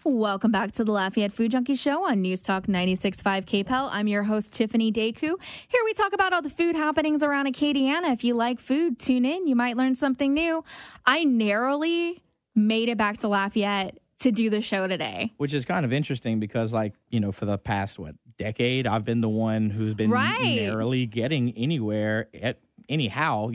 Welcome back to the Lafayette Food Junkie Show on News Talk 96.5 KPEL. I'm your host, Tiffiany. Here we talk about all the food happenings around Acadiana. If you like food, tune in. You might learn something new. I narrowly made it back to Lafayette to do the show today. Which is kind of interesting because, for the past, decade, I've been the one who's been narrowly getting anywhere anyhow.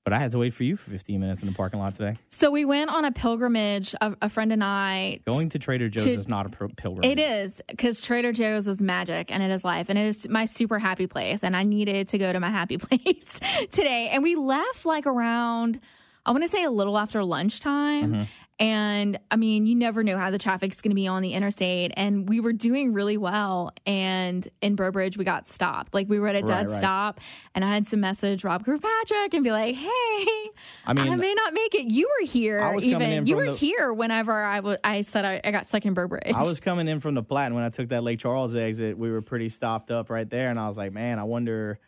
But I had to wait for you for 15 minutes in the parking lot today. So we went on a pilgrimage, a friend and I. Going to Trader Joe's is not a pilgrimage. It is, because Trader Joe's is magic and it is life. And it is my super happy place. And I needed to go to my happy place today. And we left around, I want to say a little after lunchtime. Mm-hmm. And, you never know how the traffic's going to be on the interstate. And we were doing really well. And in Burbridge, we got stopped. We were at a dead stop. And I had to message Rob Kirkpatrick and be like, hey, I may not make it. You were here even. You were here whenever I said I got stuck in Burbridge. I was coming in from the Platte. And when I took that Lake Charles exit, we were pretty stopped up right there. And I was like, man, I wonder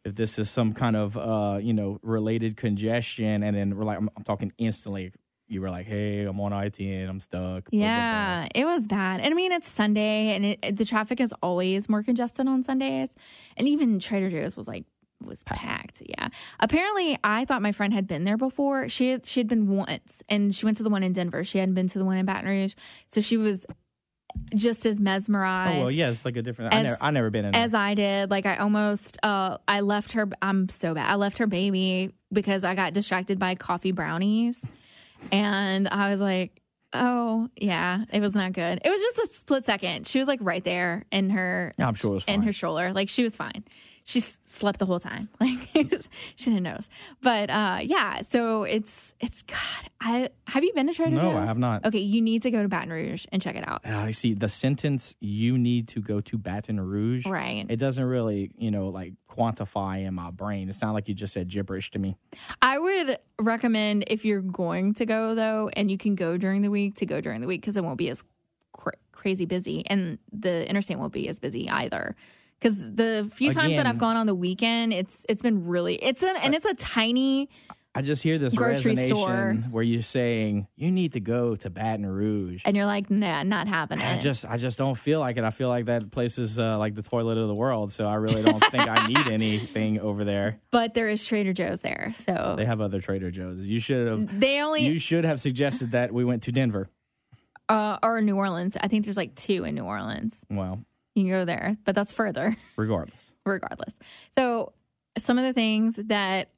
if this is some kind of, related congestion. And then we're like, I'm talking instantly. You were like, hey, I'm on I-10, I'm stuck. Yeah, blah, blah, blah. It was bad. And it's Sunday, and the traffic is always more congested on Sundays. And even Trader Joe's was packed. Yeah. Apparently, I thought my friend had been there before. She had been once, and she went to the one in Denver. She hadn't been to the one in Baton Rouge. So she was just as mesmerized. Oh, well, yeah, it's a different. I never been in there. As I did. I almost, I left her. I'm so bad. I left her baby because I got distracted by coffee brownies. And I was like, oh, yeah, it was not good. It was just a split second. She was right there in her, I'm sure it was fine. In her stroller. She was fine. She slept the whole time. She didn't know. But yeah, so it's God. Have you been to Trader Joe's? No, I have not. Okay, you need to go to Baton Rouge and check it out. I see the sentence, you need to go to Baton Rouge. Right. It doesn't really, quantify in my brain. It sounded like you just said gibberish to me. I would recommend, if you're going to go, though, and you can go during the week, to go during the week, because it won't be as crazy busy, and the interstate won't be as busy either. Because the few times that I've gone on the weekend, it's been really, it's a tiny. I just hear this grocery resonation store where you're saying you need to go to Baton Rouge, and you're like, nah, not happening. I just don't feel like it. I feel like that place is like the toilet of the world. So I really don't think I need anything over there. But there is Trader Joe's there, so they have other Trader Joe's. You should have suggested that we went to Denver, or New Orleans. I think there's 2 in New Orleans. Well. You can go there, but that's further. Regardless. So some of the things that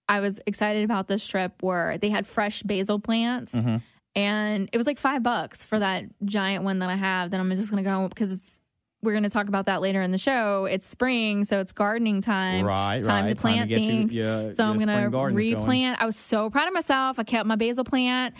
I was excited about this trip were they had fresh basil plants. Mm-hmm. And it was $5 for that giant one that I have that I'm just going to go because we're going to talk about that later in the show. It's spring, so it's gardening time. Time to plant things. So I'm going to replant. I was so proud of myself. I kept my basil plant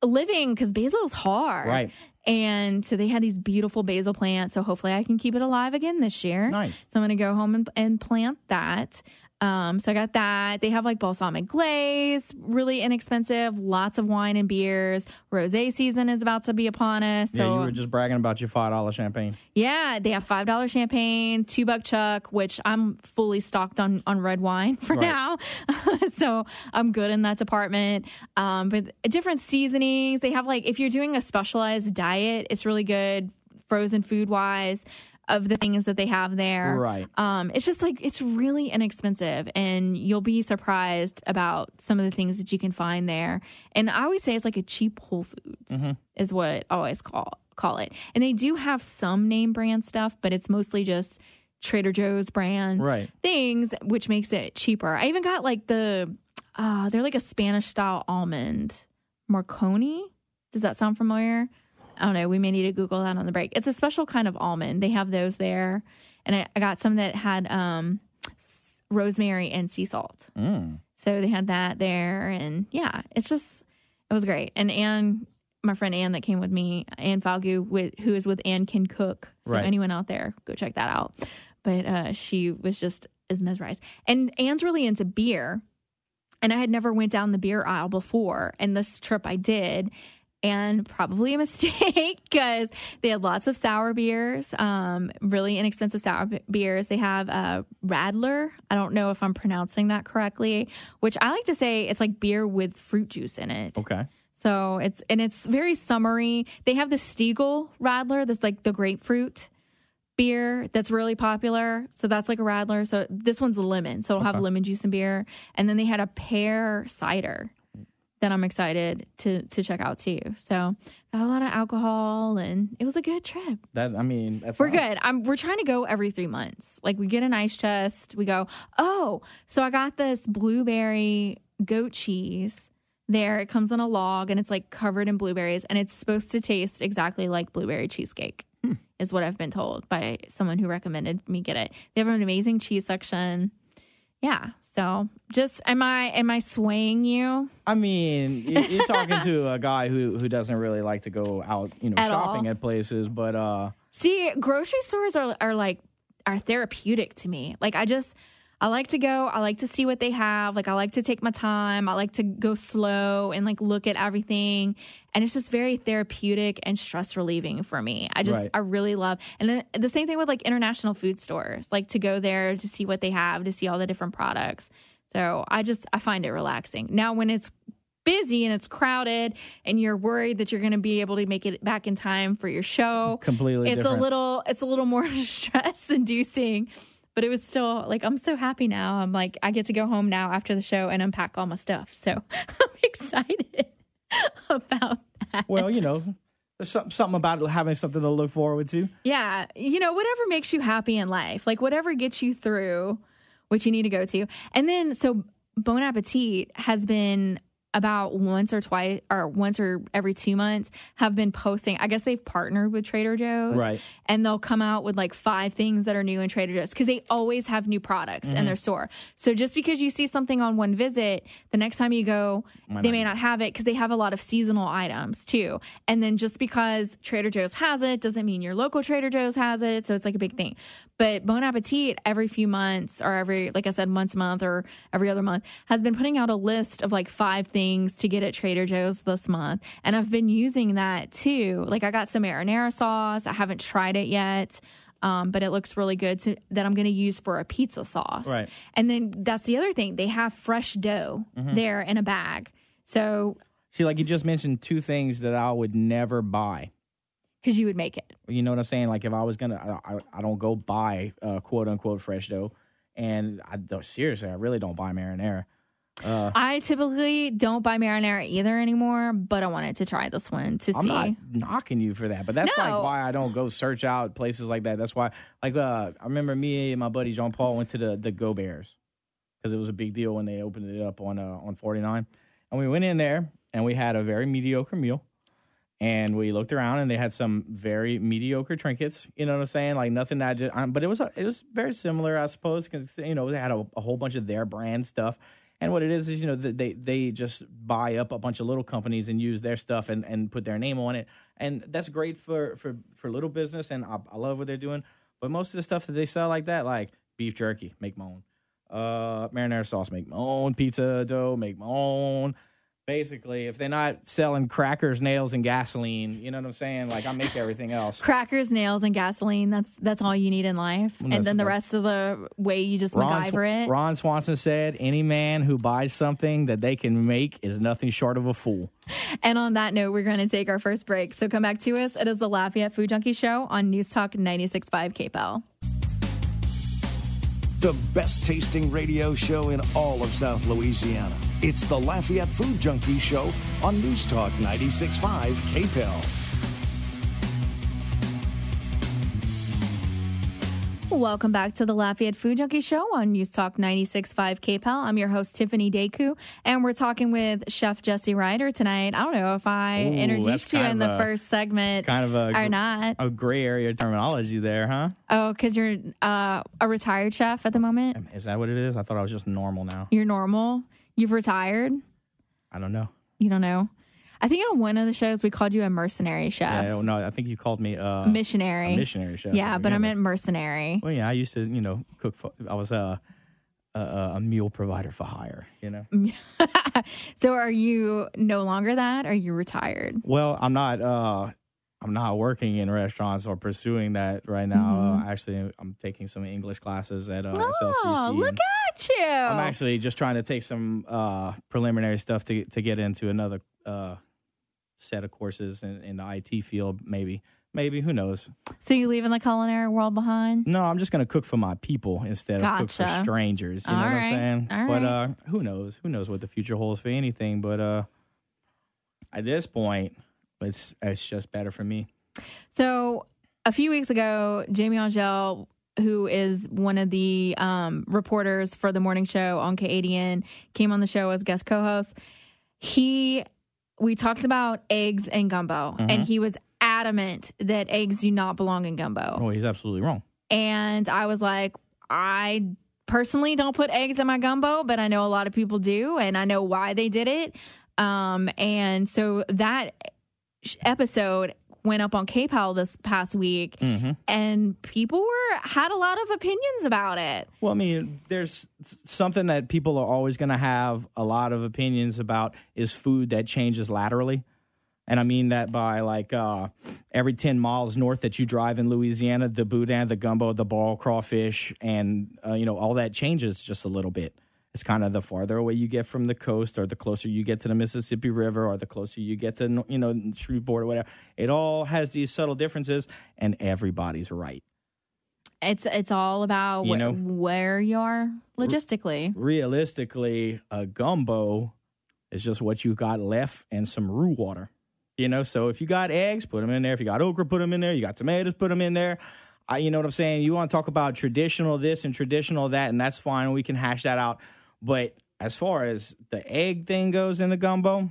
living because basil is hard. Right. And so they had these beautiful basil plants. So hopefully I can keep it alive again this year. Nice. So I'm going to go home and plant that. So I got that. They have balsamic glaze, really inexpensive, lots of wine and beers. Rosé season is about to be upon us. So, yeah, you were just bragging about your $5 champagne. Yeah, they have $5 champagne, $2 Chuck, which I'm fully stocked on red wine for now. So I'm good in that department. But different seasonings. They have if you're doing a specialized diet, it's really good frozen food wise. Of the things that they have there. Right. It's just it's really inexpensive, and you'll be surprised about some of the things that you can find there. And I always say it's a cheap Whole Foods is what I always call it. And they do have some name brand stuff, but it's mostly just Trader Joe's brand things, which makes it cheaper. I even got they're a Spanish style almond. Marconi? Does that sound familiar? I don't know. We may need to Google that on the break. It's a special kind of almond. They have those there. And I got some that had rosemary and sea salt. Mm. So they had that there. And yeah, it was great. And Anne, my friend Anne that came with me, Anne Falgu, who is with Anne Can Cook. So anyone out there, go check that out. But she was just as mesmerized. And Anne's really into beer. And I had never went down the beer aisle before. And this trip I did. And probably a mistake because they had lots of sour beers, really inexpensive sour beers. They have Radler. I don't know if I'm pronouncing that correctly, which I like to say it's beer with fruit juice in it. Okay. So it's very summery. They have the Stiegel Radler, that's like the grapefruit beer that's really popular. So that's like a Radler. So this one's a lemon. So it'll have lemon juice and beer. And then they had a pear cider that I'm excited to check out too. So got a lot of alcohol, and it was a good trip. We're good. We're trying to go every 3 months. Like, we get an ice chest. We go, so I got this blueberry goat cheese there. It comes in a log, and it's like covered in blueberries, and it's supposed to taste exactly like blueberry cheesecake, is what I've been told by someone who recommended me get it. They have an amazing cheese section. Yeah. So just, am I swaying you? I mean, you're talking to a guy who doesn't really like to go out, shopping at places, but see, grocery stores are therapeutic to me. Like, I like to go. I like to see what they have. Like, I like to take my time. I like to go slow and like look at everything. And it's just very therapeutic and stress relieving for me. I really love. And then the same thing with like international food stores, like to go there to see what they have, to see all the different products. So I find it relaxing. Now, when it's busy and it's crowded and you're worried that you're going to be able to make it back in time for your show, completely different. It's a little more stress inducing. But it was still, like, I'm so happy now. I'm like, I get to go home now after the show and unpack all my stuff. So I'm excited about that. Well, there's something about having something to look forward to. Yeah. Whatever makes you happy in life, like whatever gets you through what you need to go to. And then, so Bon Appetit has been about once or every 2 months have been posting. I guess they've partnered with Trader Joe's. Right. And they'll come out with like 5 things that are new in Trader Joe's because they always have new products in their store. So just because you see something on one visit, the next time you go, they may not have it because they have a lot of seasonal items too. And then just because Trader Joe's has it doesn't mean your local Trader Joe's has it. So it's like a big thing. But Bon Appetit every few months or every, like I said, once a month or every other month has been putting out a list of like 5 things to get at Trader Joe's this month. And I've been using that too. Like, I got some marinara sauce. I haven't tried it yet, but it looks really good that I'm going to use for a pizza sauce. Right. And then that's the other thing. They have fresh dough there in a bag. So, see, like you just mentioned 2 things that I would never buy. Because you would make it. You know what I'm saying? Like, if I was going to, I don't go buy quote-unquote fresh dough. And seriously, I really don't buy marinara. I typically don't buy marinara either anymore, but I wanted to try this one to see. I'm not knocking you for that, but that's like why I don't go search out places like that. That's why, like, I remember me and my buddy Jean Paul went to the Go Bears because it was a big deal when they opened it up on 49. And we went in there and we had a very mediocre meal. And we looked around, and they had some very mediocre trinkets. You know what I'm saying? Like, nothing that just, but it was very similar, I suppose, because they had a whole bunch of their brand stuff. And what it is they just buy up a bunch of little companies and use their stuff and put their name on it. And that's great for little business, and I love what they're doing. But most of the stuff that they sell like that, like beef jerky, make my own. Marinara sauce, make my own. Pizza dough, make my own. Basically, if they're not selling crackers, nails, and gasoline, you know what I'm saying? Like, I make everything else. Crackers, nails, and gasoline, that's all you need in life. Well, and then the rest of the way you just MacGyver it. Ron Swanson said, any man who buys something that they can make is nothing short of a fool. And on that note, we're going to take our first break. So come back to us. It is the Lafayette Food Junkie Show on News Talk 96.5 KPEL. The best tasting radio show in all of South Louisiana. It's the Lafayette Food Junkie Show on News Talk 96.5 KPEL. Welcome back to the Lafayette Food Junkie Show on News Talk 96.5 KPEL. I'm your host, Tiffiany Deku, and we're talking with Chef Jesse Ryder tonight. I don't know if I introduced you in the first segment or not. A gray area terminology there, huh? Oh, because you're a retired chef at the moment? Is that what it is? I thought I was just normal now. You're normal? You've retired? I don't know. You don't know? I think on one of the shows we called you a mercenary chef. Yeah, no, I think you called me missionary. A missionary chef. Yeah, but I meant mercenary. Well, yeah, I used to, cook. I was a meal provider for hire. So, are you no longer that? Or are you retired? Well, I'm not working in restaurants or pursuing that right now. Mm-hmm. Actually, I'm taking some English classes at SLCC. Oh, look at you! I'm actually just trying to take some preliminary stuff to get into another set of courses in the IT field, maybe, who knows? So you leaving the culinary world behind? No, I'm just going to cook for my people instead of cook for strangers. You know what I'm saying? But who knows? Who knows what the future holds for anything? But at this point, it's just better for me. So a few weeks ago, Jamie Angel, who is one of the reporters for the morning show on K80N, came on the show as guest co-host. We talked about eggs and gumbo, and he was adamant that eggs do not belong in gumbo. Oh, he's absolutely wrong. And I was like, I personally don't put eggs in my gumbo, but I know a lot of people do, and I know why they did it. And so that episode went up on KPAL this past week, and people had a lot of opinions about it. Well, I mean, there's something that people are always going to have a lot of opinions about is food that changes laterally. And I mean that by like every 10 miles north that you drive in Louisiana, the boudin, the gumbo, the ball crawfish, and all that changes just a little bit. It's kind of the farther away you get from the coast, or the closer you get to the Mississippi River, or the closer you get to Shreveport or whatever. It all has these subtle differences, and everybody's right. It's all about where you are logistically. Realistically, a gumbo is just what you got left and some roux water. So if you got eggs, put them in there. If you got okra, put them in there. You got tomatoes, put them in there. You know what I'm saying? You want to talk about traditional this and traditional that, and that's fine. We can hash that out. But as far as the egg thing goes in the gumbo,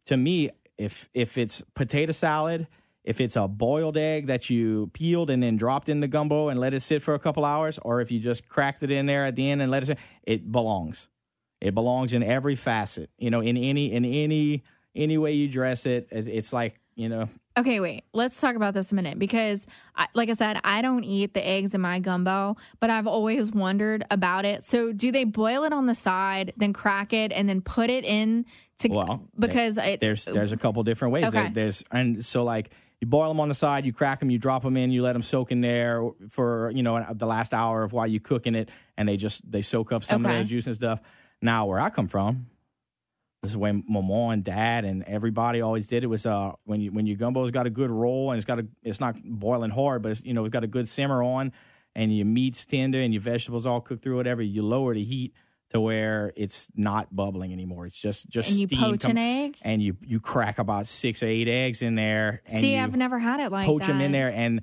to me, if it's potato salad, if it's a boiled egg that you peeled and then dropped in the gumbo and let it sit for a couple hours, or if you just cracked it in there at the end and let it sit, it belongs. It belongs in every facet. In any way you dress it. It's like, Okay, wait. Let's talk about this a minute because, like I said, I don't eat the eggs in my gumbo, but I've always wondered about it. So do they boil it on the side, then crack it, and then put it in? Because there's a couple different ways. Okay. Like you boil them on the side, you crack them, you drop them in, you let them soak in there for the last hour of while you're cooking it, and they soak up some of their juice and stuff. Now, where I come from, this is the way my mom and dad and everybody always did it. Was when your gumbo's got a good roll and it's not boiling hard, but it's got a good simmer on, and your meat's tender and your vegetables all cooked through, whatever. You lower the heat to where it's not bubbling anymore. It's just and steam. You poach an egg, and you crack about 6 or 8 eggs in there. And I've never had it like poach that. them in there, and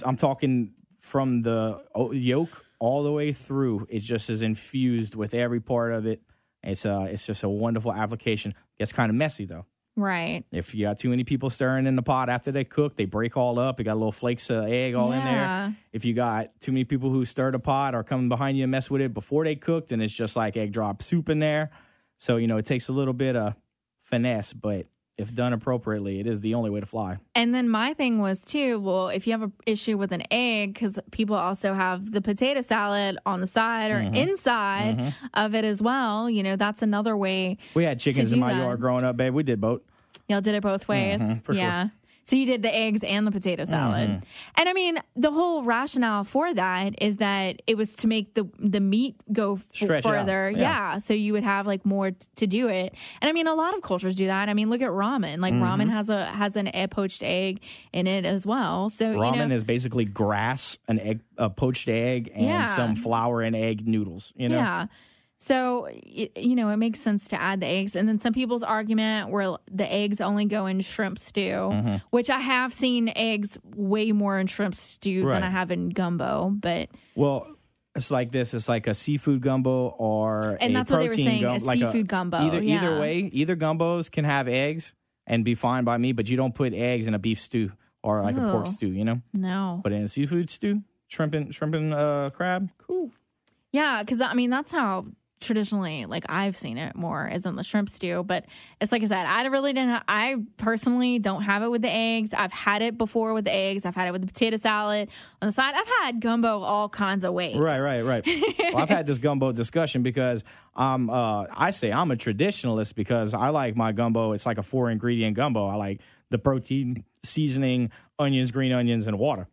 I'm talking from the yolk all the way through. It just is infused with every part of it. It's just a wonderful application. Gets kind of messy, though. Right. If you got too many people stirring in the pot after they cook, they break all up. You got little flakes of egg all in there. If you got too many people who stir the pot or come behind you and mess with it before they cook, then it's just like egg drop soup in there. So, it takes a little bit of finesse, but if done appropriately, it is the only way to fly. And then my thing was, too, well, if you have an issue with an egg, because people also have the potato salad on the side or inside of it as well, that's another way. We had chickens in my yard growing up, babe. We did both. Y'all did it both ways? For sure. So you did the eggs and the potato salad. And I mean, the whole rationale for that is that it was to make the meat go further. Yeah. So you would have like more to do it. And I mean, a lot of cultures do that. I mean, look at ramen. Like ramen has a poached egg in it as well. So ramen is basically grass, a poached egg, and some flour and egg noodles. Yeah. So, it makes sense to add the eggs. And then some people's argument where the eggs only go in shrimp stew, which I have seen eggs way more in shrimp stew than I have in gumbo. But it's like this. It's like a seafood gumbo or and a that's what they were saying, a like seafood gumbo. Either way, either gumbos can have eggs and be fine by me, but you don't put eggs in a beef stew or like a pork stew, No. But in a seafood stew, shrimp and crab, cool. Yeah, because, I mean, that's how traditionally, like, I've seen it more is in the shrimp stew, but it's like I said, I personally don't have it with the eggs. I've had it before with the eggs. I've had it with the potato salad on the side. I've had gumbo all kinds of ways. Right. Well, I've had this gumbo discussion because I say I'm a traditionalist because I like my gumbo. It's like a 4-ingredient gumbo. I like the protein, seasoning, onions, green onions, and water.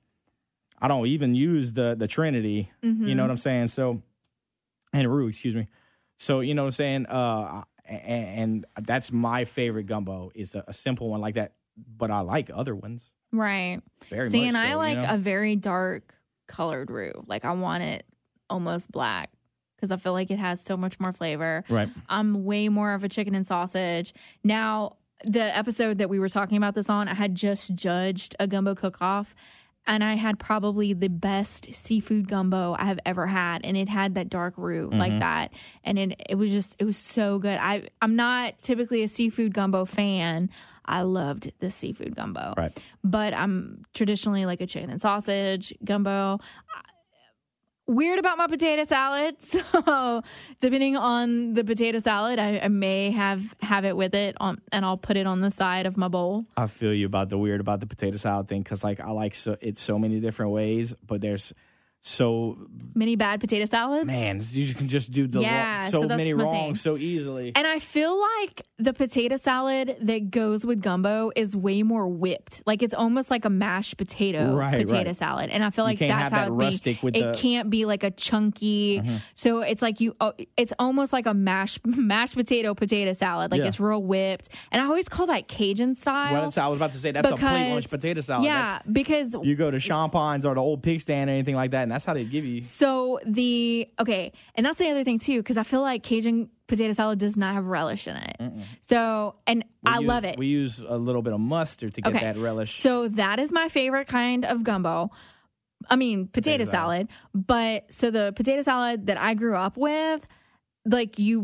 I don't even use the Trinity. You know what I'm saying? So, and roux, excuse me. So, you know what I'm saying? And that's my favorite gumbo is a simple one like that. But I like other ones. Right. Very See, much and so, I like you know? a very dark colored roux. Like I want it almost black because I feel like it has so much more flavor. Right. I'm way more of a chicken and sausage. Now, the episode that we were talking about this on, I had just judged a gumbo cook-off, and I had probably the best seafood gumbo I have ever had, and it had that dark roux like that, and it was so good. I'm not typically a seafood gumbo fan. I loved the seafood gumbo, Right. but I'm traditionally like a chicken and sausage gumbo. Weird about my potato salad, so depending on the potato salad, I may have it with it on, and I'll put it on the side of my bowl. I feel you about the weird about the potato salad thing because like I like it so many different ways, but there's so many bad potato salads. Man, you can just do the Yeah, so so that's many my wrong thing. so easily. And I feel like the potato salad that goes with gumbo is way more whipped. Like it's almost like a mashed potato salad. And I feel like can't that's have how that it rustic be. with It can't be like a chunky. So it's like it's almost like a mashed potato salad. Like Yeah. it's real whipped. And I always call that Cajun style. Well, I was about to say that's a plate lunch potato salad. Yeah, because you go to Champagne's or the old pig stand or anything like that, and that's how they give you. So and that's the other thing too, because I feel like Cajun potato salad does not have relish in it. So, and I love it. We use a little bit of mustard to get that relish. So that is my favorite kind of gumbo. I mean, potato salad. But so the potato salad that I grew up with, like you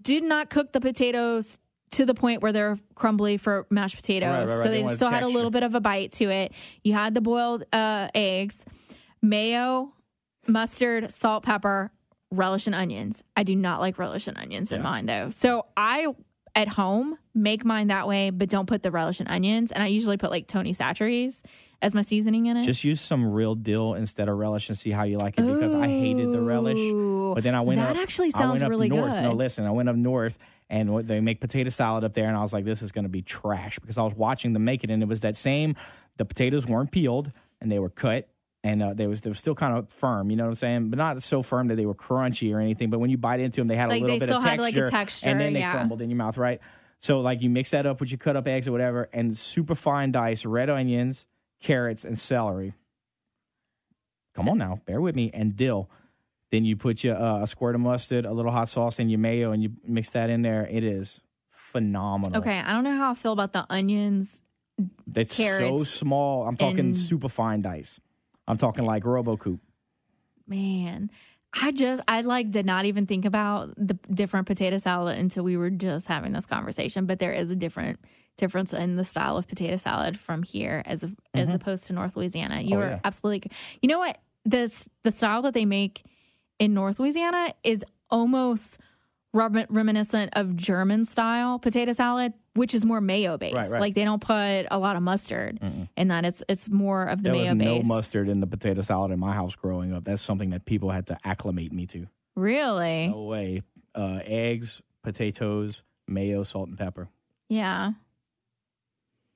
did not cook the potatoes to the point where they're crumbly for mashed potatoes. Right. So they still had a little bit of a bite to it. You had the boiled eggs, mayo, mustard, salt, pepper, relish, and onions. I do not like relish and onions in mine, though. So I, at home, make mine that way, but don't put the relish and onions. And I usually put like Tony Chachere's as my seasoning in it. Just use some real dill instead of relish and see how you like it because I hated the relish. But then I went up. That actually sounds really north. good. No, listen, I went up north and they make potato salad up there, and I was like, this is going to be trash because I was watching them make it, and it was that same. The potatoes weren't peeled and they were cut. And they were still kind of firm, you know what I'm saying? But not so firm that they were crunchy or anything. But when you bite into them, they had Like, a little they bit of still texture. had, like, a texture, and then they yeah. crumbled in your mouth, right? So, like, you mix that up with your cut up eggs or whatever, and super fine dice, red onions, carrots, and celery. Come on now, bear with me. And dill. Then you put your a squirt of mustard, a little hot sauce, and your mayo, and you mix that in there. It is phenomenal. Okay, I don't know how I feel about the onions. It's carrots, so small. I'm talking super fine dice. I'm talking like RoboCoupe. Man, I did not even think about the different potato salad until we were just having this conversation. But there is a difference in the style of potato salad from here as opposed to North Louisiana. You are absolutely. You know what? The style that they make in North Louisiana is almost reminiscent of German style potato salad, which is more mayo based. Right. Like they don't put a lot of mustard in that. It's more of the mayo There was base. no mustard in the potato salad in my house growing up. That's something that people had to acclimate me to. Really? No way. Eggs, potatoes, mayo, salt, and pepper. Yeah.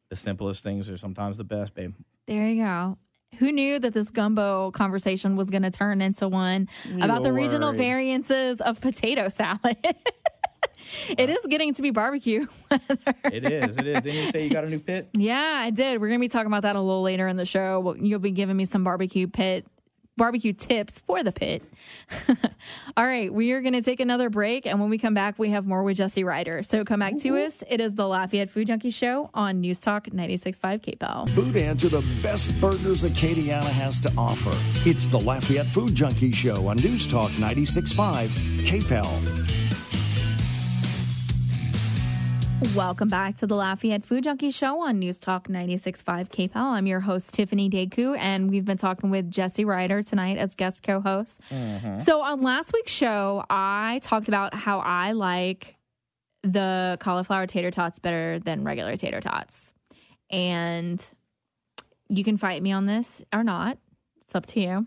The simplest things are sometimes the best, babe. There you go. Who knew that this gumbo conversation was going to turn into one about the regional variances of potato salad? It is getting to be barbecue weather. It is. Didn't you say you got a new pit? Yeah, I did. We're going to be talking about that a little later in the show. You'll be giving me some barbecue tips for the pit. All right, we are going to take another break, and when we come back, we have more with Jesse Ryder. So come back to us. It is the Lafayette Food Junkie Show on News Talk 96.5 KPEL. Boudin to the best burgers Acadiana has to offer. It's the Lafayette Food Junkie Show on News Talk 96.5 KPEL. Welcome back to the Lafayette Food Junkie Show on News Talk 96.5 KPEL. I'm your host, Tiffiany Deku, and we've been talking with Jesse Ryder tonight as guest co-host. So on last week's show, I talked about how I like the cauliflower tater tots better than regular tater tots. And you can fight me on this or not. It's up to you.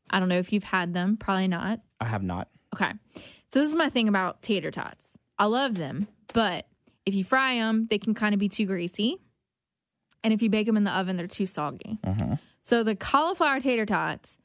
I don't know if you've had them. Probably not. I have not. Okay. So this is my thing about tater tots. I love them, but if you fry them, they can kind of be too greasy. And if you bake them in the oven, they're too soggy. So the cauliflower tater tots,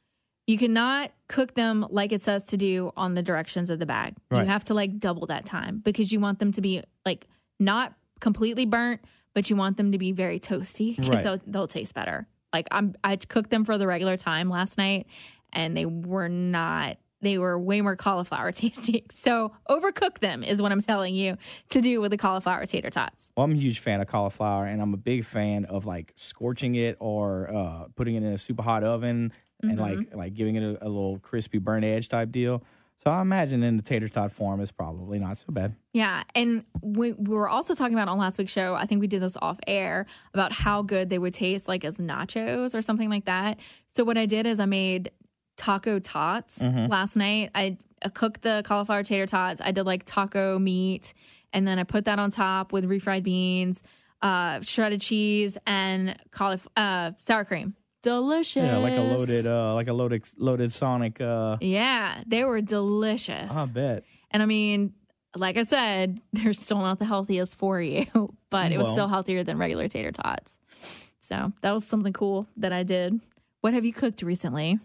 You cannot cook them like it says to do on the directions of the bag. Right. You have to like double that time because you want them to be like not completely burnt, but you want them to be very toasty because they'll taste better. Like I cooked them for the regular time last night and they were not. They were way more cauliflower tasting. So overcook them is what I'm telling you to do with the cauliflower tater tots. Well, I'm a huge fan of cauliflower, and I'm a big fan of like scorching it or putting it in a super hot oven and like giving it a little crispy burnt edge type deal. So I imagine in the tater tot form, it's probably not so bad. Yeah, and we were also talking about on last week's show, I think we did this off air, about how good they would taste like as nachos or something like that. So what I did is I made taco tots last night. I cooked the cauliflower tater tots. I did like taco meat, and then I put that on top with refried beans, shredded cheese, and sour cream. Delicious. Yeah, like a loaded Sonic. Yeah, they were delicious. I bet. And I mean, like I said, they're still not the healthiest for you, but it was still healthier than regular tater tots. So that was something cool that I did. What have you cooked recently?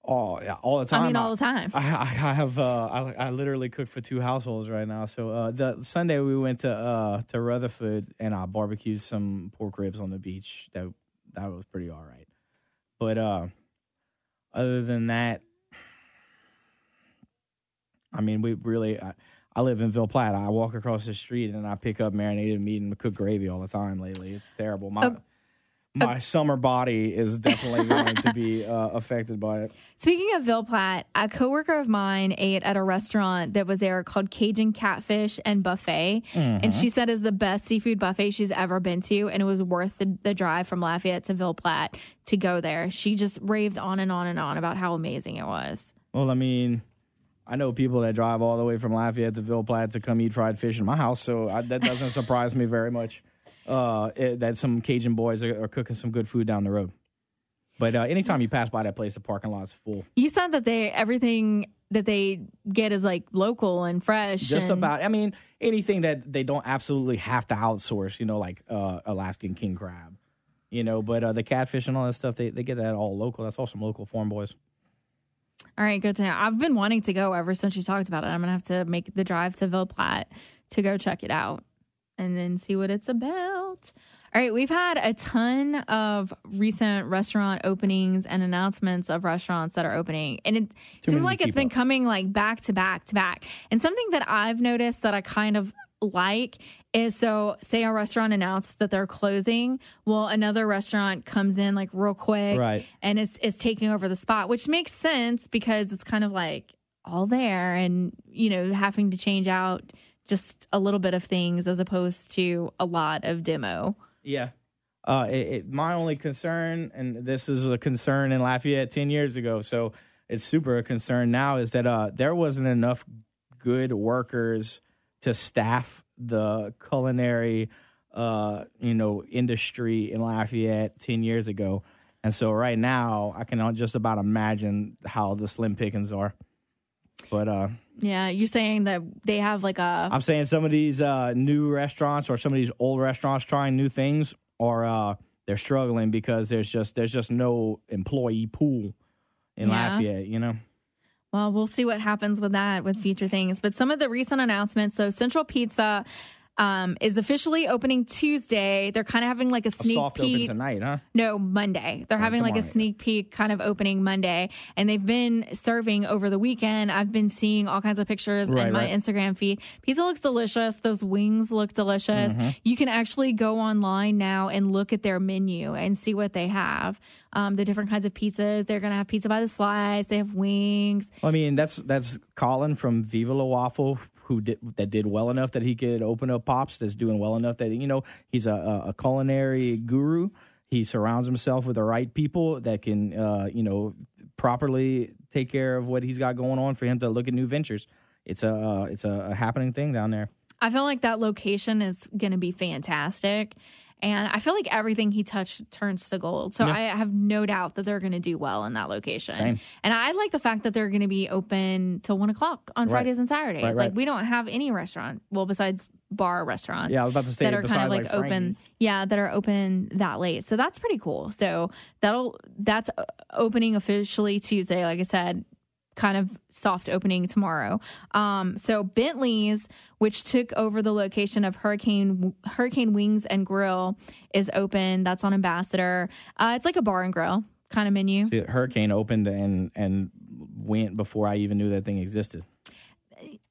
Oh yeah, all the time. I mean, all the time. I have I literally cook for 2 households right now. So the Sunday we went to Rutherford and I barbecued some pork ribs on the beach. That was pretty all right. But other than that, I mean, we really. I live in Ville Platte. I walk across the street and I pick up marinated meat and cook gravy all the time lately. It's terrible. My summer body is definitely going to be affected by it. Speaking of Ville Platte, a coworker of mine ate at a restaurant that was there called Cajun Catfish and Buffet. And she said it's the best seafood buffet she's ever been to. And it was worth the drive from Lafayette to Ville Platte to go there. She just raved on and on and on about how amazing it was. Well, I mean, I know people that drive all the way from Lafayette to Ville Platte to come eat fried fish in my house. So that doesn't surprise me very much. That some Cajun boys are cooking some good food down the road. But anytime you pass by that place, the parking lot's full. You said that everything that they get is like local and fresh. Just about. I mean, anything that they don't absolutely have to outsource, like Alaskan king crab, But the catfish and all that stuff, they get that all local. That's all some local farm boys. All right, good to know. I've been wanting to go ever since you talked about it. I'm going to have to make the drive to Ville Platte to go check it out and then see what it's about. All right, we've had a ton of recent restaurant openings and announcements of restaurants that are opening. And it seems like it's been coming like back to back to back. And something that I've noticed that I kind of like is, so say a restaurant announced that they're closing. Well, another restaurant comes in like real quick and is taking over the spot, which makes sense because it's kind of like all there and, having to change out just a little bit of things as opposed to a lot of demo. Yeah. My only concern, and this is a concern in Lafayette 10 years ago, so it's super a concern now, is that there wasn't enough good workers to staff the culinary, industry in Lafayette 10 years ago. And so right now, I can just about imagine how the slim pickings are. But yeah, you're saying that they have like a... I'm saying some of these new restaurants or some of these old restaurants trying new things, or they're struggling because there's just no employee pool in Lafayette, Well, we'll see what happens with that with future things. But some of the recent announcements, so Central Pizza is officially opening Tuesday. They're kind of having like a sneak soft peek. Open tonight, huh? No, Monday. They're having like a sneak peek kind of opening Monday. And they've been serving over the weekend. I've been seeing all kinds of pictures in my Instagram feed. Pizza looks delicious. Those wings look delicious. You can actually go online now and look at their menu and see what they have. The different kinds of pizzas. They're going to have pizza by the slice. They have wings. Well, I mean, that's Colin from Viva La Waffle, who did well enough that he could open up Pops. That's doing well enough that he's a culinary guru. He surrounds himself with the right people that can properly take care of what he's got going on for him to look at new ventures. It's a happening thing down there. I feel like that location is going to be fantastic. And I feel like everything he touched turns to gold. So I have no doubt that they're going to do well in that location. Same. And I like the fact that they're going to be open till 1 o'clock on Fridays and Saturdays. Like we don't have any restaurant, well, besides bar restaurants. Yeah, I was about to say that are kind of like besides, open. Frankie's. Yeah, that are open that late. So that's pretty cool. So that's opening officially Tuesday. Like I said, kind of soft opening tomorrow. So Bentley's, which took over the location of Hurricane Wings and Grill, is open. That's on Ambassador. It's like a bar and grill kind of menu. See, Hurricane opened and went before I even knew that thing existed.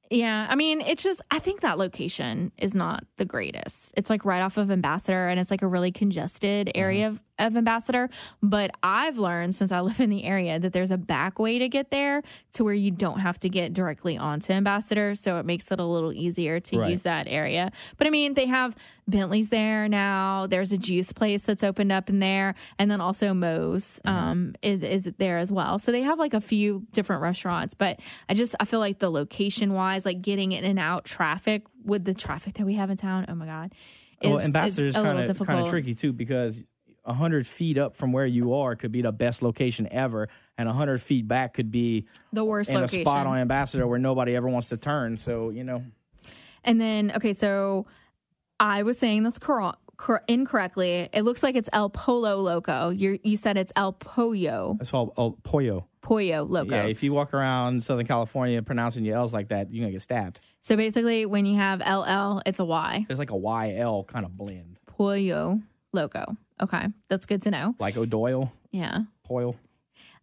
Yeah, I mean, it's just, I think that location is not the greatest. It's like right off of Ambassador, and it's like a really congested area of Ambassador. But I've learned since I live in the area that there's a back way to get there to where you don't have to get directly onto Ambassador. So it makes it a little easier to use that area. But I mean, they have Bentley's there now. There's a juice place that's opened up in there. And then also Moe's is there as well. So they have like a few different restaurants. But I feel like the location wise, like getting in and out traffic with the traffic that we have in town, oh my God. Ambassador is kind of difficult. tricky too, because 100 feet up from where you are could be the best location ever, and 100 feet back could be the worst in location. a spot on Ambassador where nobody ever wants to turn. So, And then, okay, so I was saying this incorrectly. It looks like it's El Polo Loco. You said it's El Pollo. That's called Pollo. Pollo Loco. Yeah, if you walk around Southern California pronouncing your L's like that, you're going to get stabbed. So basically, when you have LL, it's a Y. There's like a YL kind of blend. Pollo Loco. Okay, that's good to know. Like O'Doyle. Yeah. Pollo.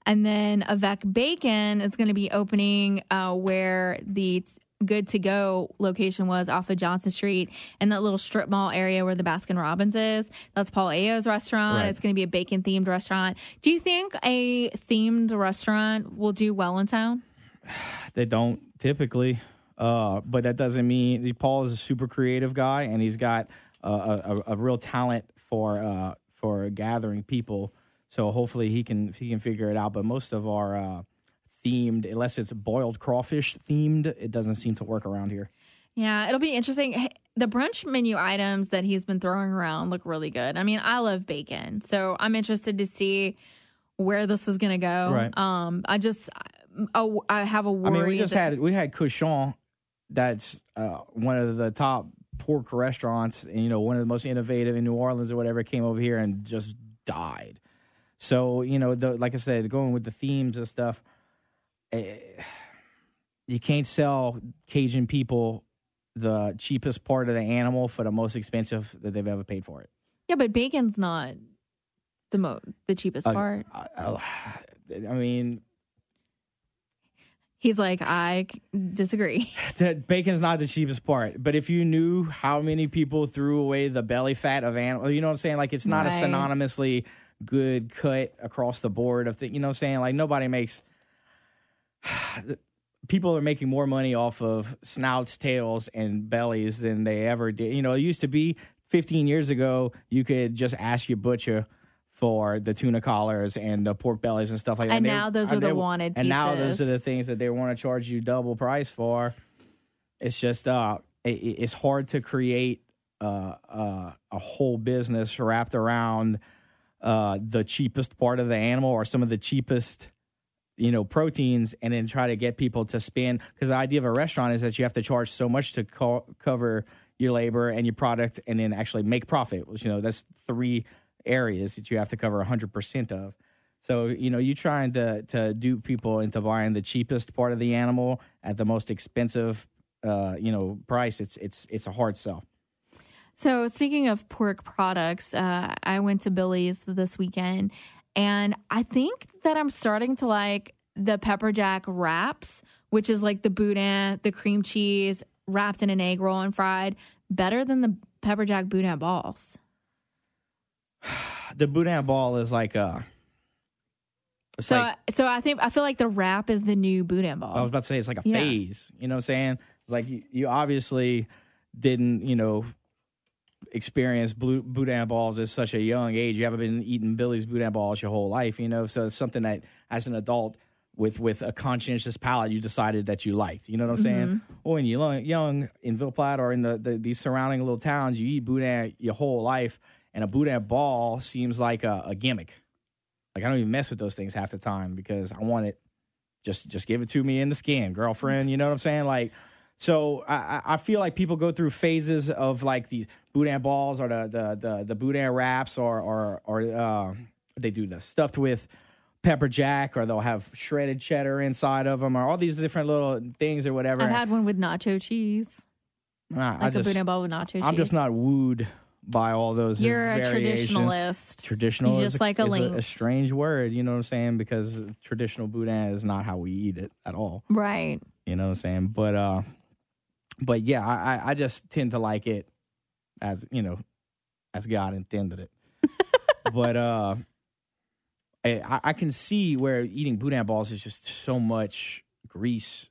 And then Avec Bacon is going to be opening where the Good to Go location was off of Johnson Street and that little strip mall area where the Baskin Robbins is. That's Paul Ayo's restaurant. Right. It's going to be a bacon themed restaurant. Do you think a themed restaurant will do well in town? They don't typically, but that doesn't mean Paul is a super creative guy, and he's got a real talent for gathering people. So hopefully he can figure it out. But most of our themed, unless it's boiled crawfish themed, it doesn't seem to work around here. Yeah, it'll be interesting. The brunch menu items that he's been throwing around look really good. I mean, I love bacon, so I'm interested to see where this is going to go. Right. I have a worry. I mean, we had Cochon. That's one of the top pork restaurants, and one of the most innovative in New Orleans or whatever, came over here and just died. So like I said, going with the themes and stuff, you can't sell Cajun people the cheapest part of the animal for the most expensive that they've ever paid for it. Yeah, but bacon's not the cheapest part. I mean, he's like, I disagree. That bacon's not the cheapest part. But if you knew how many people threw away the belly fat of animal, you know what I'm saying? Like, it's not a synonymously good cut across the board of you know what I'm saying? Like, nobody makes... People are making more money off of snouts, tails, and bellies than they ever did. It used to be 15 years ago, you could just ask your butcher for the tuna collars and the pork bellies and stuff like that. And now those are the wanted pieces. And now those are the things that they want to charge you double price for. It's just, it's hard to create a whole business wrapped around the cheapest part of the animal or some of the cheapest proteins, and then try to get people to spend, because the idea of a restaurant is that you have to charge so much to cover your labor and your product and then actually make profit. That's 3 areas that you have to cover 100% of. So, you trying to dupe people into buying the cheapest part of the animal at the most expensive, price. It's a hard sell. So speaking of pork products, I went to Billy's this weekend, and I think that I'm starting to like the pepper jack wraps, which is like the boudin, the cream cheese wrapped in an egg roll and fried, better than the pepper jack boudin balls. The boudin ball is like I feel like the wrap is the new boudin ball. I was about to say it's like a phase. You know what I'm saying? It's like you obviously didn't, experience boudin balls at such a young age. You haven't been eating Billy's boudin balls your whole life, So it's something that as an adult with a conscientious palate, you decided that you liked. You know what I'm saying? Or when you're young in Ville Platte or in these surrounding little towns, you eat boudin your whole life, and a boudin ball seems like a gimmick. Like, I don't even mess with those things half the time because I want it. Just give it to me in the skin, girlfriend. You know what I'm saying? Like, So I feel like people go through phases of like these boudin balls or the boudin wraps or they do the stuffed with pepper jack, or they'll have shredded cheddar inside of them, or all these different little things or whatever. I've had one with nacho cheese. Like a boudin ball with nacho cheese. I'm just not wooed by all those. You're a variations. traditionalist. Traditional You're is, just like a link. a strange word, you know what I'm saying? Because traditional boudin is not how we eat it at all. Right. You know what I'm saying? But yeah, I just tend to like it as, you know, as God intended it. But I can see where eating boudin balls is just so much grease.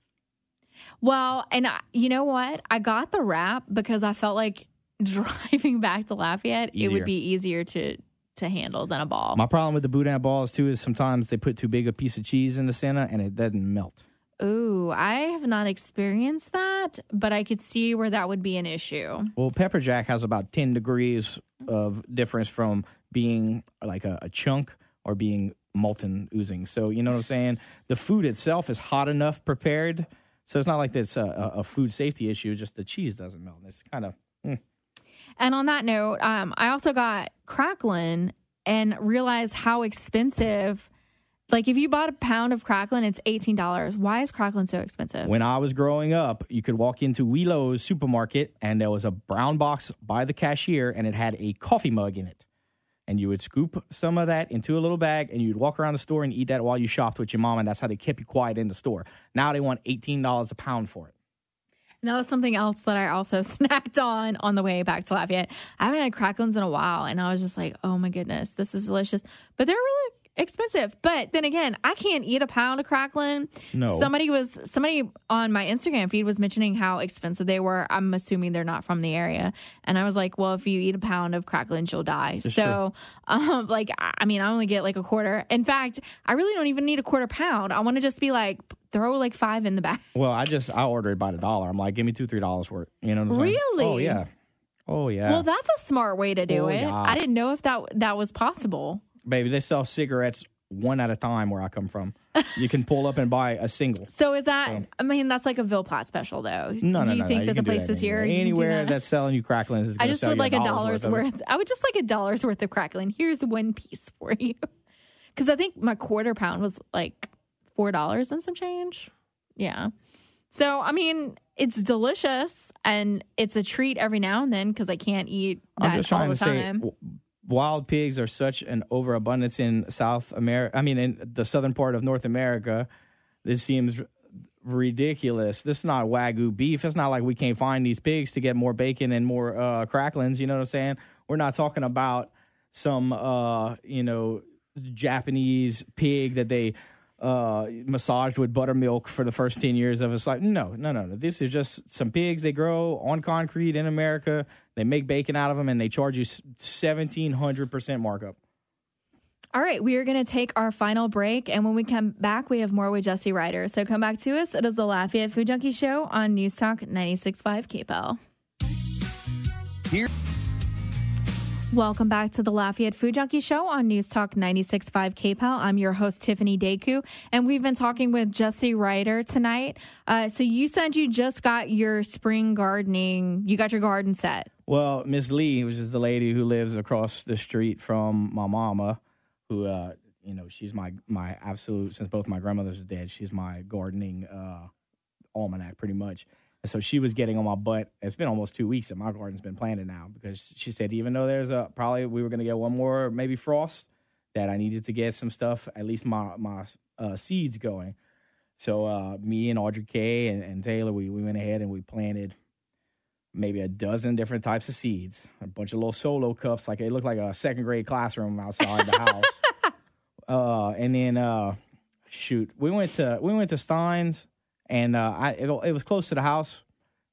Well, and you know what? I got the wrap because I felt like driving back to Lafayette, it would be easier to handle than a ball. My problem with the boudin balls, too, is sometimes they put too big a piece of cheese in the center and it doesn't melt. Ooh, I have not experienced that, but I could see where that would be an issue. Well, pepper jack has about 10 degrees of difference from being like a chunk or being molten oozing. So, you know what I'm saying? The food itself is hot enough prepared, so it's not like it's a food safety issue, just the cheese doesn't melt. It's kind of... And on that note, I also got cracklin and realized how expensive... Like, if you bought a pound of cracklin, it's $18. Why is cracklin so expensive? When I was growing up, you could walk into Wheelo's supermarket, and there was a brown box by the cashier, and it had a coffee mug in it. And you would scoop some of that into a little bag, and you'd walk around the store and eat that while you shopped with your mom, and that's how they kept you quiet in the store. Now they want $18 a pound for it. And that was something else that I also snacked on the way back to Lafayette. I haven't had cracklins in a while, and I was just like, oh, my goodness, this is delicious. But they're really expensive. But then again, I can't eat a pound of cracklin. No. Somebody on my Instagram feed was mentioning how expensive they were. I'm assuming they're not from the area. And I was like, well, if you eat a pound of cracklins, you'll die. That's so, I mean, I only get like a quarter. In fact, I really don't even need a quarter pound. I want to just be like, throw like 5 in the bag. Well, I ordered by the dollar. I'm like, give me $2-3 worth. You know what I'm saying? Really? Oh, yeah. Well, that's a smart way to do it. Yeah. I didn't know if that was possible. Baby, they sell cigarettes one at a time where I come from. You can pull up and buy a single. So is that, I mean, that's like a Villeplat special, though. No. Do you think that the places here... Anywhere that's selling you cracklins is going to sell you like $1 worth. I would just like $1 worth of cracklin. Here's one piece for you. Because I think my quarter pound was like $4 and some change. Yeah. So, I mean, it's delicious, and it's a treat every now and then because I can't eat that all the time. Wild pigs are such an overabundance in South America. I mean, in the southern part of North America. This seems ridiculous. This is not Wagyu beef. It's not like we can't find these pigs to get more bacon and more cracklins. You know what I'm saying? We're not talking about some, Japanese pig that they massaged with buttermilk for the first 10 years of its life. No. This is just some pigs they grow on concrete in America. They make bacon out of them, and they charge you 1,700% markup. All right, we are going to take our final break, and when we come back, we have more with Jesse Ryder. So come back to us. It is the Lafayette Food Junkie Show on News Talk 96.5 KPEL. Here. Welcome back to the Lafayette Food Junkie Show on News Talk 96.5 KPEL. I'm your host, Tiffiany Deku, and we've been talking with Jesse Ryder tonight. So you said you just got your spring gardening. You got your garden set. Well, Miss Lee, which is the lady who lives across the street from my mama, who, she's my absolute, since both my grandmothers are dead, she's my gardening almanac pretty much. And so she was getting on my butt. It's been almost 2 weeks that my garden's been planted now, because she said even though there's probably we were going to get one more maybe frost, that I needed to get some stuff, at least my seeds going. So me and Audrey Kay and Taylor, we went ahead and we planted maybe a dozen different types of seeds, a bunch of little solo cups, like it looked like a second grade classroom outside the house. And then we went to Stein's. And it was close to the house,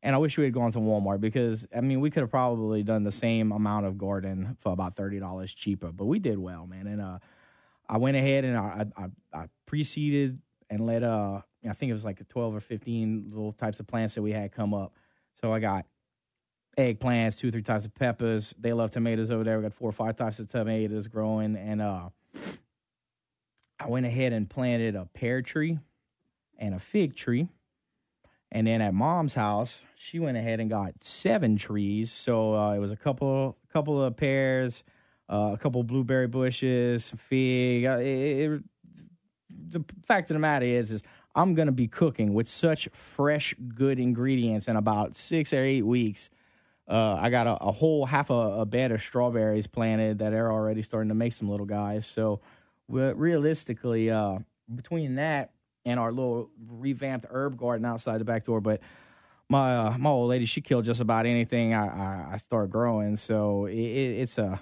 and I wish we had gone to Walmart, because, I mean, we could have probably done the same amount of garden for about $30 cheaper, but we did well, man. And I went ahead and I pre-seeded and let, I think it was like 12 or 15 little types of plants that we had come up. So I got eggplants, 2 or 3 types of peppers. They love tomatoes over there. We got 4 or 5 types of tomatoes growing. And I went ahead and planted a pear tree and a fig tree, And then at Mom's house, she went ahead and got 7 trees. So it was a couple of pears, a couple of blueberry bushes, some fig. The fact of the matter is I'm going to be cooking with such fresh, good ingredients in about 6 or 8 weeks. I got a whole half a bed of strawberries planted that are already starting to make some little guys. So realistically, between that and our little revamped herb garden outside the back door, but my old lady, she killed just about anything I start growing. So it's a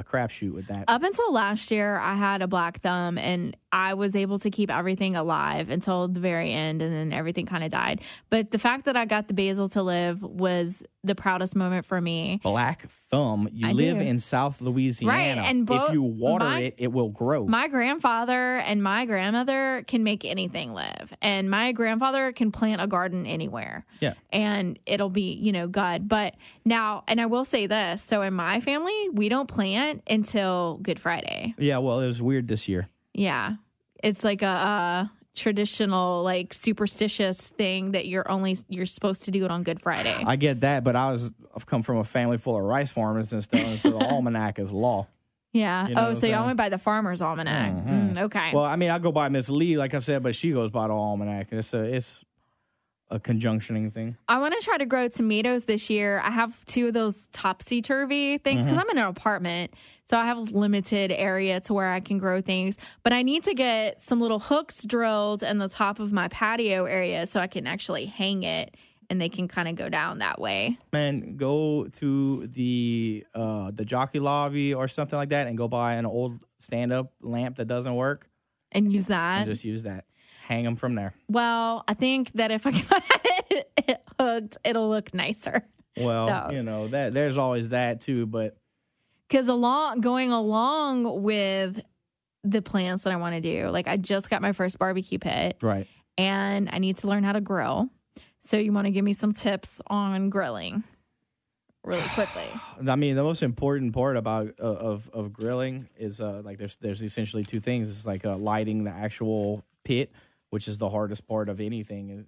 crapshoot with that. Up until last year, I had a black thumb, and I was able to keep everything alive until the very end, and then everything kind of died. But the fact that I got the basil to live was the proudest moment for me. Black thumb. You live in South Louisiana. Right, and if you water it will grow. My grandfather and my grandmother can make anything live, and my grandfather can plant a garden anywhere. Yeah, and it'll be good. But now, and I will say this: so in my family, we don't plant until Good Friday. Yeah, well, it was weird this year. Yeah, it's like a traditional, like, superstitious thing that you're supposed to do it on Good Friday. I get that, but I've come from a family full of rice farmers and stuff, and so the almanac is law. Yeah. You know so y'all went by the farmer's almanac. Mm-hmm. Okay. Well, I mean, I go by Miss Lee, like I said, but she goes by the almanac. It's a conjunctioning thing. I want to try to grow tomatoes this year. I have 2 of those topsy-turvy things because I'm in an apartment, so I have a limited area to where I can grow things. But I need to get some little hooks drilled in the top of my patio area so I can actually hang it, and they can kind of go down that way. Man, go to the jockey lobby or something like that and go buy an old stand-up lamp that doesn't work. And use that? And just use that. Hang them from there. Well, I think that if I got it hooked, it'll look nicer. Well, so. there's always that too, but because going along with the plants that I want to do, like I just got my first barbecue pit, right? And I need to learn how to grill. So you want to give me some tips on grilling, really quickly? I mean, the most important part about of grilling is like there's essentially 2 things. It's like lighting the actual pit, which is the hardest part of anything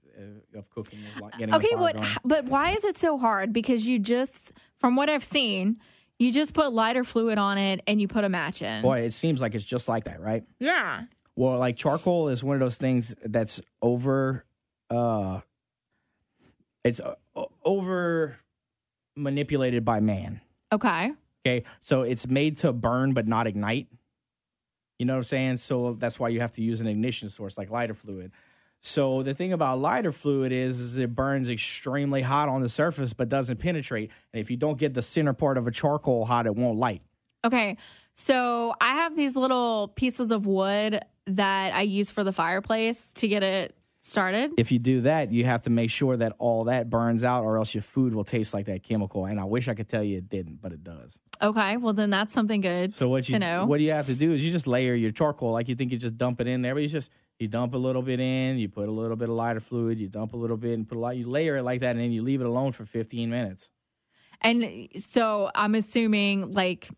of cooking, is like getting the fire going. But why is it so hard? Because you just, from what I've seen, you just put lighter fluid on it and you put a match in. Boy, it seems like it's just like that, right? Yeah. Well, like charcoal is one of those things that's over manipulated by man. Okay. So it's made to burn but not ignite. You know what I'm saying? So that's why you have to use an ignition source like lighter fluid. So the thing about lighter fluid is it burns extremely hot on the surface but doesn't penetrate. And if you don't get the center part of a charcoal hot, it won't light. Okay. So I have these little pieces of wood that I use for the fireplace to get it started. If you do that, you have to make sure that all that burns out, or else your food will taste like that chemical. And I wish I could tell you it didn't, but it does. Okay, well then that's something good to know. What you have to do is you just layer your charcoal like you think you just dump it in there, but you dump a little bit in, you put a little bit of lighter fluid, you dump a little bit and put a lot. You layer it like that, and then you leave it alone for 15 minutes. And so I'm assuming, like,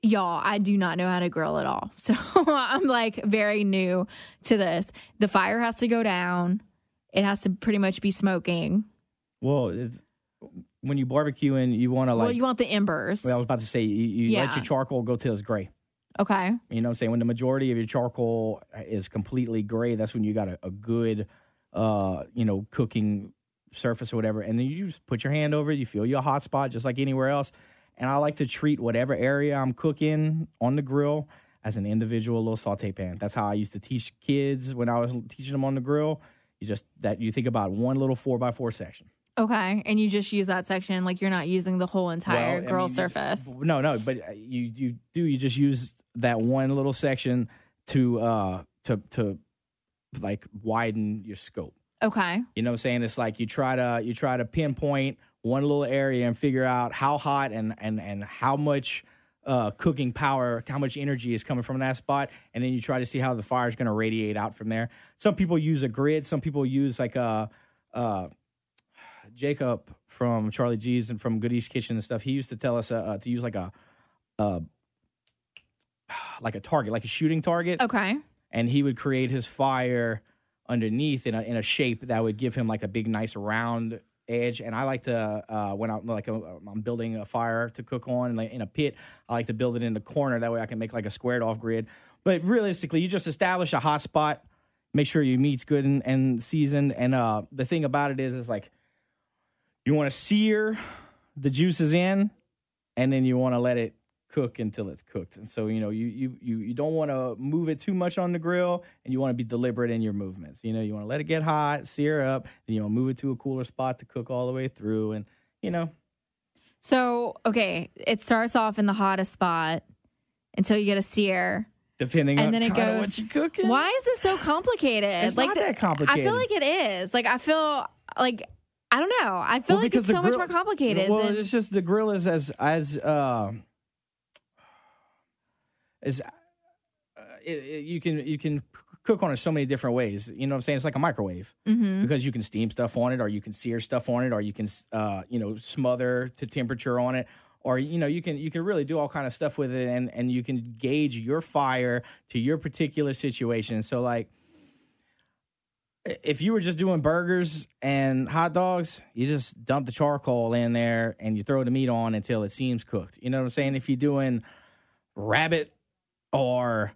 y'all, I do not know how to grill at all. So I'm like very new to this. The fire has to go down. It has to pretty much be smoking. Well, when you barbecue and you want to you want the embers. Well, I was about to say, you let your charcoal go till it's gray. Okay. You know what I'm saying? When the majority of your charcoal is completely gray, that's when you got a good, cooking surface or whatever. And then you just put your hand over it. You feel your hot spot just like anywhere else. And I like to treat whatever area I'm cooking on the grill as an individual little saute pan. That's how I used to teach kids when I was teaching them on the grill. You think about one little 4x4 section. Okay, and you just use that section, like you're not using the whole entire grill surface. No, but you just use that one little section to like widen your scope. Okay. You know what I'm saying? It's like you try to pinpoint one little area and figure out how hot and how much cooking power, how much energy is coming from that spot, and then you try to see how the fire is going to radiate out from there. Some people use a grid. Some people use like a Jacob from Charlie G's and from Good East Kitchen and stuff. He used to tell us to use like a target, like a shooting target. Okay. And he would create his fire underneath in a shape that would give him like a big, nice round edge. And I like to when I'm building a fire to cook on in a pit, I like to build it in the corner. That way I can make like a squared off grid. But realistically, you just establish a hot spot, make sure your meat's good and seasoned. And the thing about it is like you want to sear the juices in, and then you want to let it cook until it's cooked. And so, you don't want to move it too much on the grill, and you want to be deliberate in your movements. You want to let it get hot, sear up, and move it to a cooler spot to cook all the way through. And, So, okay, it starts off in the hottest spot until you get a sear. Depending on then it goes, what you're cooking. Why is this so complicated? It's not that complicated. I feel like it is. Like, I feel like, I don't know. I feel like it's so much more complicated. Well, it's just the grill is you can cook on it so many different ways. You know what I'm saying? It's like a microwave because you can steam stuff on it, or you can sear stuff on it, or you can smother to temperature on it, or you can really do all kind of stuff with it, and you can gauge your fire to your particular situation. So like, if you were just doing burgers and hot dogs, you just dump the charcoal in there and you throw the meat on until it seems cooked. You know what I'm saying? If you're doing rabbit or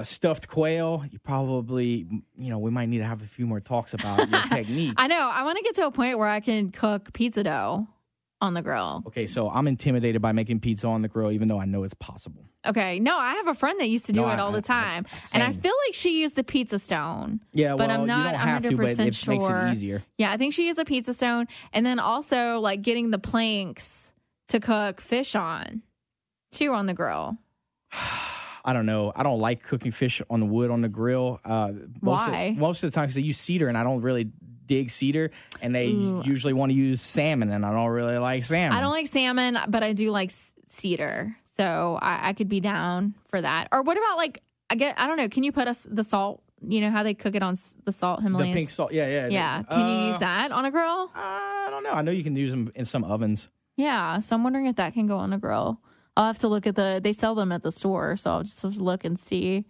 stuffed quail, you probably, we might need to have a few more talks about your technique. I know. I want to get to a point where I can cook pizza dough on the grill. Okay, so I'm intimidated by making pizza on the grill, even though I know it's possible. Okay, no, I have a friend that used to do it all the time, and I feel like she used a pizza stone. Yeah, well, but I'm not you don't have 100% to, but it sure. makes it easier. Yeah, I think she used a pizza stone, and then also like getting the planks to cook fish on, too, on the grill. I don't know. I don't like cooking fish on the wood on the grill. Why? Most of the time, because they use cedar, and I don't really dig cedar, and they usually want to use salmon, and I don't really like salmon. I don't like salmon, but I do like cedar, so I could be down for that. Or what about like I don't know? Can you put the salt? You know how they cook it on the salt Himalayas? The pink salt, yeah. Yeah, can you use that on a grill? I don't know. I know you can use them in some ovens. Yeah, so I'm wondering if that can go on a grill. I'll have to look at they sell them at the store, so I'll just have to look and see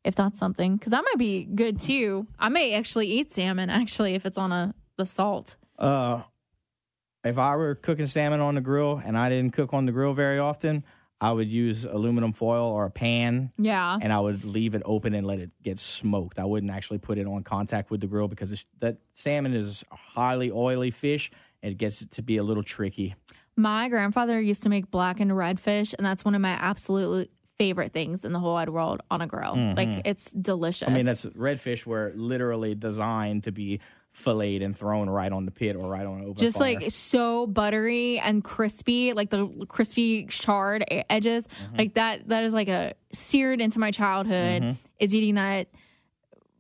if that's something. Because that might be good, too. I may actually eat salmon, if it's on the salt. If I were cooking salmon on the grill and I didn't cook on the grill very often, I would use aluminum foil or a pan. Yeah. And I would leave it open and let it get smoked. I wouldn't actually put it on contact with the grill because that salmon is a highly oily fish, and it gets to be a little tricky. My grandfather used to make black and red fish, and that's one of my absolute favorite things in the whole wide world on a grill. Like, it's delicious. I mean, that's redfish were literally designed to be filleted and thrown right on the pit or right on an open just fire. Like so buttery and crispy, like the crispy charred edges. Like that is like a seared into my childhood is eating that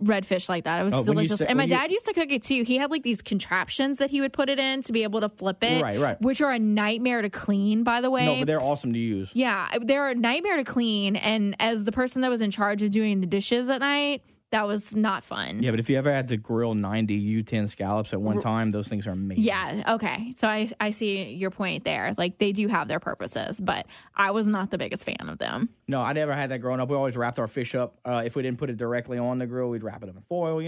redfish like that. It was delicious. And my dad used to cook it too. He had like these contraptions that he would put it in to be able to flip it. Right. Which are a nightmare to clean, by the way. No, but they're awesome to use. Yeah, they're a nightmare to clean. And as the person that was in charge of doing the dishes at night, that was not fun. Yeah, but if you ever had to grill 90 U10 scallops at one time, those things are amazing. Yeah, okay. So I see your point there. Like, they do have their purposes, but I was not the biggest fan of them. No, I never had that growing up. We always wrapped our fish up. If we didn't put it directly on the grill, we'd wrap it up in foil,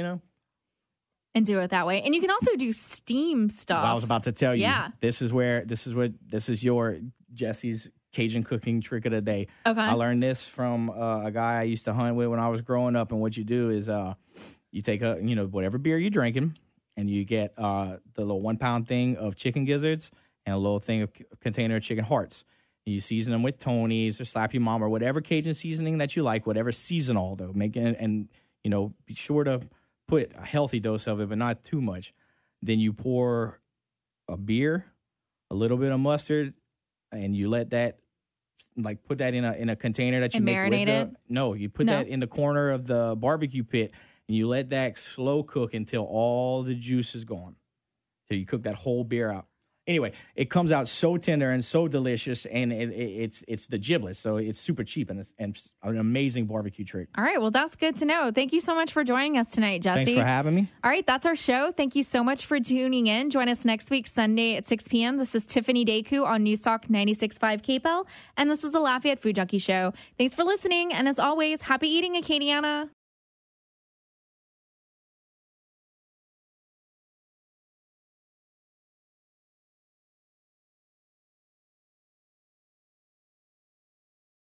And do it that way. And you can also do steam stuff. Well, I was about to tell you. Yeah. This is your Jesse's Cajun cooking trick of the day. Okay. I learned this from a guy I used to hunt with when I was growing up. And what you do is you take whatever beer you're drinking, and you get the little 1 pound thing of chicken gizzards and a little container of chicken hearts. And you season them with Tony's or Slap Your Mom or whatever Cajun seasoning that you like, whatever seasonal though. Be sure to put a healthy dose of it, but not too much. Then you pour a beer, a little bit of mustard, and you let that, put that in a container that you make marinate with it? No, you put that in the corner of the barbecue pit, and you let that slow cook until all the juice is gone. So you cook that whole beer out. Anyway, it comes out so tender and so delicious, and it's the giblets, so it's super cheap, and it's an amazing barbecue trick. All right, well, that's good to know. Thank you so much for joining us tonight, Jesse. Thanks for having me. All right, that's our show. Thank you so much for tuning in. Join us next week, Sunday at 6 p.m. This is Tiffiany Deku on Newstalk 96.5 KPEL, and this is the Lafayette Food Junkie Show. Thanks for listening, and as always, happy eating, Acadiana.